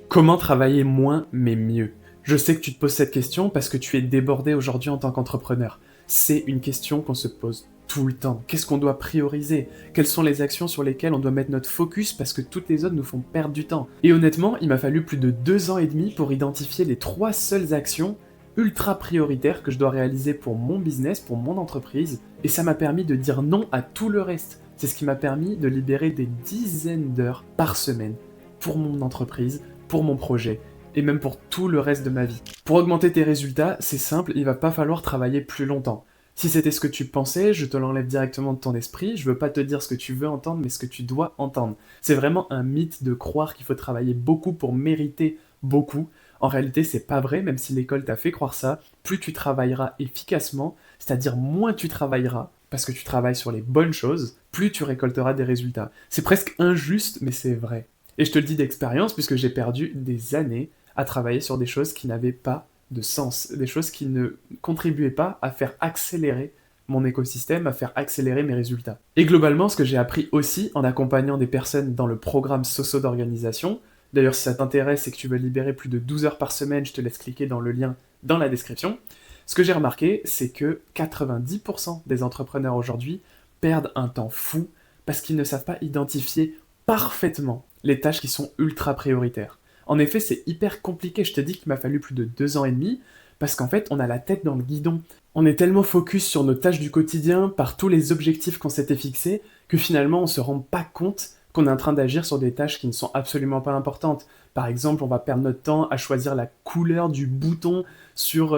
Comment travailler moins mais mieux? Je sais que tu te poses cette question parce que tu es débordé aujourd'hui en tant qu'entrepreneur. C'est une question qu'on se pose tout le temps. Qu'est-ce qu'on doit prioriser? Quelles sont les actions sur lesquelles on doit mettre notre focus parce que toutes les autres nous font perdre du temps? Et honnêtement, il m'a fallu plus de 2 ans et demi pour identifier les 3 seules actions ultra prioritaires que je dois réaliser pour mon business, pour mon entreprise. Et ça m'a permis de dire non à tout le reste. C'est ce qui m'a permis de libérer des dizaines d'heures par semaine pour mon entreprise, pour mon projet et même pour tout le reste de ma vie. Pour augmenter tes résultats, c'est simple, il va pas falloir travailler plus longtemps. Si c'était ce que tu pensais, je te l'enlève directement de ton esprit, je veux pas te dire ce que tu veux entendre, mais ce que tu dois entendre. C'est vraiment un mythe de croire qu'il faut travailler beaucoup pour mériter beaucoup. En réalité, c'est pas vrai, même si l'école t'a fait croire ça. Plus tu travailleras efficacement, c'est-à-dire moins tu travailleras, parce que tu travailles sur les bonnes choses, plus tu récolteras des résultats. C'est presque injuste, mais c'est vrai. Et je te le dis d'expérience, puisque j'ai perdu des années à travailler sur des choses qui n'avaient pas de sens, des choses qui ne contribuaient pas à faire accélérer mon écosystème, à faire accélérer mes résultats. Et globalement, ce que j'ai appris aussi en accompagnant des personnes dans le programme Soso d'organisation, d'ailleurs si ça t'intéresse et que tu veux libérer plus de 12 heures par semaine, je te laisse cliquer dans le lien dans la description, ce que j'ai remarqué, c'est que 90% des entrepreneurs aujourd'hui perdent un temps fou parce qu'ils ne savent pas identifier parfaitement les tâches qui sont ultra prioritaires. En effet, c'est hyper compliqué. Je te dis qu'il m'a fallu plus de 2 ans et demi parce qu'en fait, on a la tête dans le guidon. On est tellement focus sur nos tâches du quotidien par tous les objectifs qu'on s'était fixés que finalement, on se rend pas compte qu'on est en train d'agir sur des tâches qui ne sont absolument pas importantes. Par exemple, on va perdre notre temps à choisir la couleur du bouton sur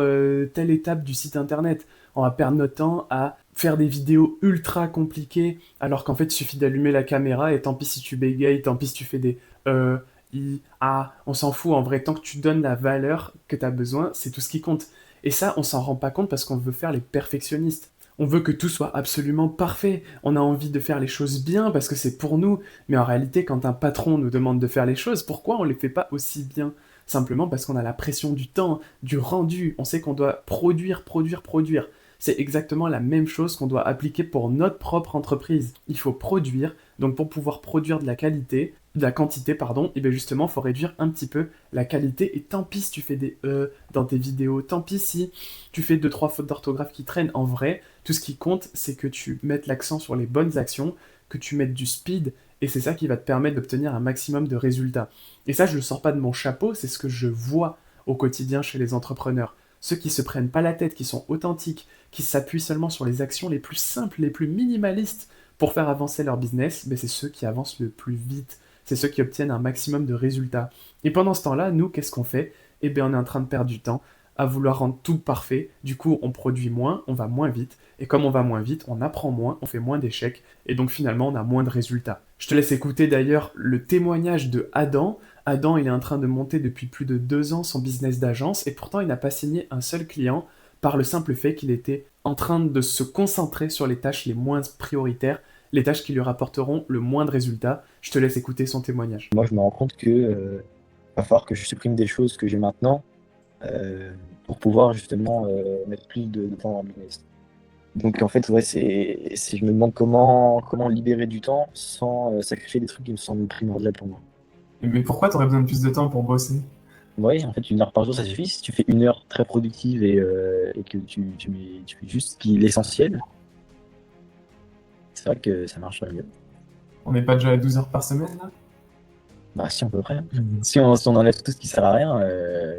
telle étape du site internet. On va perdre notre temps à faire des vidéos ultra compliquées alors qu'en fait il suffit d'allumer la caméra et tant pis si tu bégayes, tant pis si tu fais des on s'en fout en vrai, tant que tu donnes la valeur que tu as besoin, c'est tout ce qui compte. Et ça, on s'en rend pas compte parce qu'on veut faire les perfectionnistes. On veut que tout soit absolument parfait. On a envie de faire les choses bien parce que c'est pour nous. Mais en réalité, quand un patron nous demande de faire les choses, pourquoi on les fait pas aussi bien? Simplement parce qu'on a la pression du temps, du rendu. On sait qu'on doit produire, produire, produire. C'est exactement la même chose qu'on doit appliquer pour notre propre entreprise. Il faut produire, donc pour pouvoir produire de la quantité, pardon, et bien justement, il faut réduire un petit peu la qualité. Et tant pis si tu fais des dans tes vidéos, tant pis si tu fais deux trois fautes d'orthographe qui traînent. En vrai, tout ce qui compte, c'est que tu mettes l'accent sur les bonnes actions, que tu mettes du speed, et c'est ça qui va te permettre d'obtenir un maximum de résultats. Et ça, je ne le sors pas de mon chapeau, c'est ce que je vois au quotidien chez les entrepreneurs. Ceux qui se prennent pas la tête, qui sont authentiques, qui s'appuient seulement sur les actions les plus simples, les plus minimalistes pour faire avancer leur business, ben c'est ceux qui avancent le plus vite. C'est ceux qui obtiennent un maximum de résultats. Et pendant ce temps-là, nous, qu'est-ce qu'on fait? Eh bien, on est en train de perdre du temps à vouloir rendre tout parfait. Du coup, on produit moins, on va moins vite. Et comme on va moins vite, on apprend moins, on fait moins d'échecs. Et donc, finalement, on a moins de résultats. Je te laisse écouter d'ailleurs le témoignage de Adam. Adam, il est en train de monter depuis plus de 2 ans son business d'agence. Et pourtant, il n'a pas signé un seul client par le simple fait qu'il était en train de se concentrer sur les tâches les moins prioritaires, les tâches qui lui rapporteront le moins de résultats. Je te laisse écouter son témoignage. Moi, je me rends compte que va falloir que je supprime des choses que j'ai maintenant pour pouvoir justement mettre plus de temps dans le business. Donc en fait, ouais, je me demande comment libérer du temps sans sacrifier des trucs qui me semblent primordiaux pour moi. Mais pourquoi t'aurais besoin de plus de temps pour bosser? Ouais, en fait, 1 heure par jour, ça suffit. Si tu fais 1 heure très productive et que tu fais juste l'essentiel, c'est vrai que ça marche mieux. On n'est pas déjà à 12 heures par semaine là? Bah si, on peut près. Si on enlève tout ce qui sert à rien,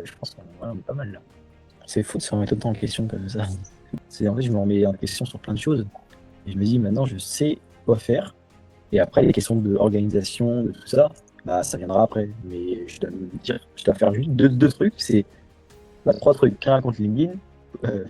je pense qu'on est pas mal là. C'est fou de se remettre autant en question comme ça. En fait, je me remets en question sur plein de choses. Et je me dis, maintenant, je sais quoi faire. Et après, les questions d'organisation, de tout ça, bah, ça viendra après. Mais je dois faire juste deux trucs. C'est 3 trucs. Créer un compte LinkedIn,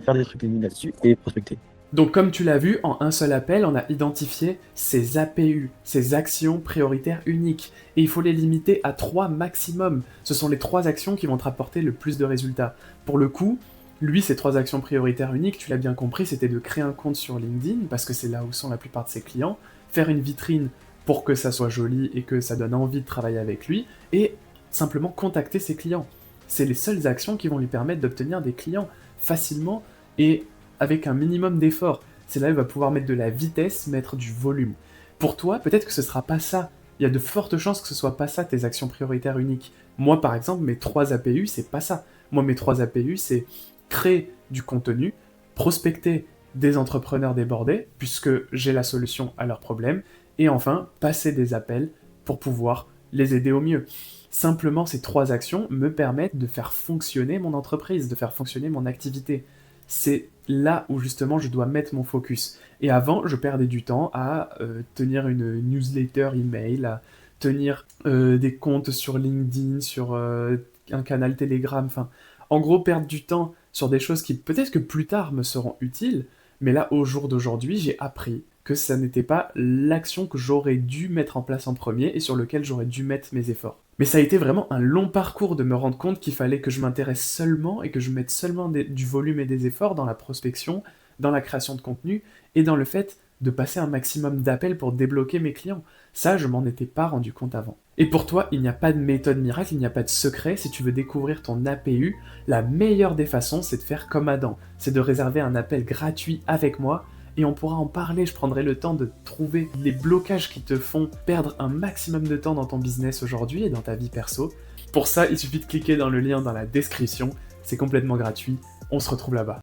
faire des trucs LinkedIn là-dessus et prospecter. Donc, comme tu l'as vu, en un seul appel, on a identifié ces APU, ces actions prioritaires uniques. Et il faut les limiter à 3 maximum. Ce sont les 3 actions qui vont te rapporter le plus de résultats. Pour le coup, lui, ces 3 actions prioritaires uniques, tu l'as bien compris, c'était de créer un compte sur LinkedIn, parce que c'est là où sont la plupart de ses clients, faire une vitrine pour que ça soit joli et que ça donne envie de travailler avec lui, et simplement contacter ses clients. C'est les seules actions qui vont lui permettre d'obtenir des clients facilement et avec un minimum d'effort. C'est là où il va pouvoir mettre de la vitesse, mettre du volume. Pour toi, peut-être que ce sera pas ça Il y a de fortes chances que ce soit pas ça tes actions prioritaires uniques. Moi, par exemple, mes 3 APU, c'est pas ça. Moi, mes 3 APU, c'est créer du contenu, prospecter des entrepreneurs débordés, puisque j'ai la solution à leurs problèmes, et enfin, passer des appels pour pouvoir les aider au mieux. Simplement, ces 3 actions me permettent de faire fonctionner mon entreprise, de faire fonctionner mon activité. C'est là où justement je dois mettre mon focus. Et avant, je perdais du temps à tenir une newsletter email, à tenir des comptes sur LinkedIn, sur un canal Telegram, enfin, en gros, perdre du temps sur des choses qui peut-être que plus tard me seront utiles, mais là, au jour d'aujourd'hui, j'ai appris que ça n'était pas l'action que j'aurais dû mettre en place en premier et sur lequel j'aurais dû mettre mes efforts. Mais ça a été vraiment un long parcours de me rendre compte qu'il fallait que je m'intéresse seulement et que je mette seulement du volume et des efforts dans la prospection, dans la création de contenu et dans le fait de passer un maximum d'appels pour débloquer mes clients. Ça, je m'en étais pas rendu compte avant. Et pour toi, il n'y a pas de méthode miracle, il n'y a pas de secret. Si tu veux découvrir ton APU, la meilleure des façons, c'est de faire comme Adam. C'est de réserver un appel gratuit avec moi et on pourra en parler. Je prendrai le temps de trouver les blocages qui te font perdre un maximum de temps dans ton business aujourd'hui et dans ta vie perso. Pour ça, il suffit de cliquer dans le lien dans la description. C'est complètement gratuit. On se retrouve là-bas.